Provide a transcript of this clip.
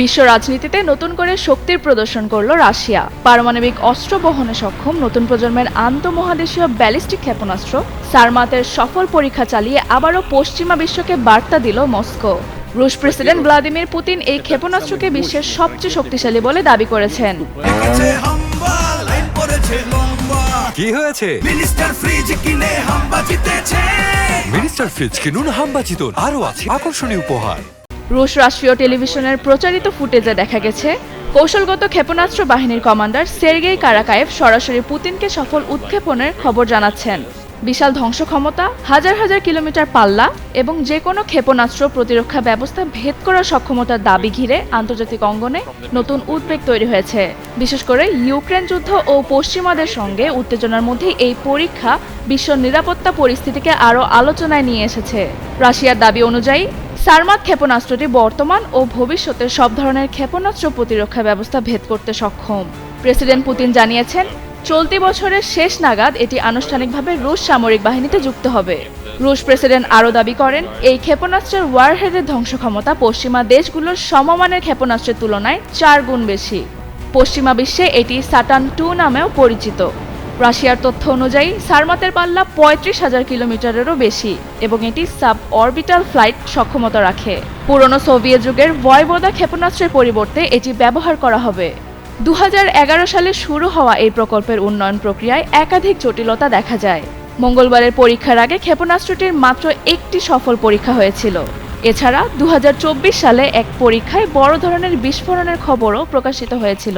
বিশ্ব রাজনীতিতে নতুন করে শক্তির প্রদর্শন করল রাশিয়া। পারমাণবিক অস্ত্র বহনে সক্ষম নতুন প্রজন্মের আন্তঃমহাদেশীয় ব্যালিস্টিক ক্ষেপণাস্ত্র সারমাতের সফল পরীক্ষা চালিয়ে আবারও পশ্চিমা বিশ্বকে বার্তা দিল মস্কো। রুশ প্রেসিডেন্ট ভ্লাদিমির পুতিন এই ক্ষেপণাস্ত্রকে বিশ্বের সবচেয়ে শক্তিশালী বলে দাবি করেছেন। কি হয়েছে? মিনিস্টার ফ্রিজ কিনে হাম্বা জিতেছে। মিনিস্টার ফ্রিজ কিনুন, হাম্বা জিতুন। আরও আছে আকর্ষণীয় উপহার। রুশ রাষ্ট্রীয় টেলিভিশনের প্রচারিত ফুটেজে দেখা গেছে কৌশলগত ক্ষেপণাস্ত্র বাহিনীর কমান্ডার সের্গেই কারাকায়েভ সরাসরি পুতিনকে সফল উৎক্ষেপণের খবর জানাচ্ছেন। বিশাল ধ্বংস ক্ষমতা, হাজার হাজার কিলোমিটার পাল্লা এবং যে কোনো ক্ষেপণাস্ত্র প্রতিরক্ষা ব্যবস্থা ভেদ করার সক্ষমতার দাবি ঘিরে আন্তর্জাতিক অঙ্গনে নতুন উদ্বেগ তৈরি হয়েছে। বিশেষ করে ইউক্রেন যুদ্ধ ও পশ্চিমাদের সঙ্গে উত্তেজনার মধ্যে এই পরীক্ষা বিশ্ব নিরাপত্তা পরিস্থিতিকে আরও আলোচনায় নিয়ে এসেছে। রাশিয়ার দাবি অনুযায়ী সারমাত ক্ষেপণাস্ত্রটি বর্তমান ও ভবিষ্যতের সব ধরনের ক্ষেপণাস্ত্র প্রতিরক্ষা ব্যবস্থা ভেদ করতে সক্ষম। প্রেসিডেন্ট পুতিন জানিয়েছেন, চলতি বছরের শেষ নাগাদ এটি আনুষ্ঠানিকভাবে রুশ সামরিক বাহিনীতে যুক্ত হবে। রুশ প্রেসিডেন্ট আরও দাবি করেন, এই ক্ষেপণাস্ত্রের ওয়ারহেডের ধ্বংস ক্ষমতা পশ্চিমা দেশগুলোর সমমানের ক্ষেপণাস্ত্রের তুলনায় 4 গুণ বেশি। পশ্চিমা বিশ্বে এটি সাটার্ন 2 নামেও পরিচিত। রাশিয়ার তথ্য অনুযায়ী সারমাতের পাল্লা 35,000 কিলোমিটারেরও বেশি এবং এটি সাব অরবিটাল ফ্লাইট সক্ষমতা রাখে। পুরনো সোভিয়েত যুগের ভয়বোদা ক্ষেপণাস্ত্রের পরিবর্তে এটি ব্যবহার করা হবে। 2011 সালে শুরু হওয়া এই প্রকল্পের উন্নয়ন প্রক্রিয়ায় একাধিক জটিলতা দেখা যায়। মঙ্গলবারের পরীক্ষার আগে ক্ষেপণাস্ত্রটির মাত্র একটি সফল পরীক্ষা হয়েছিল। এছাড়া 2024 সালে এক পরীক্ষায় বড় ধরনের বিস্ফোরণের খবরও প্রকাশিত হয়েছিল।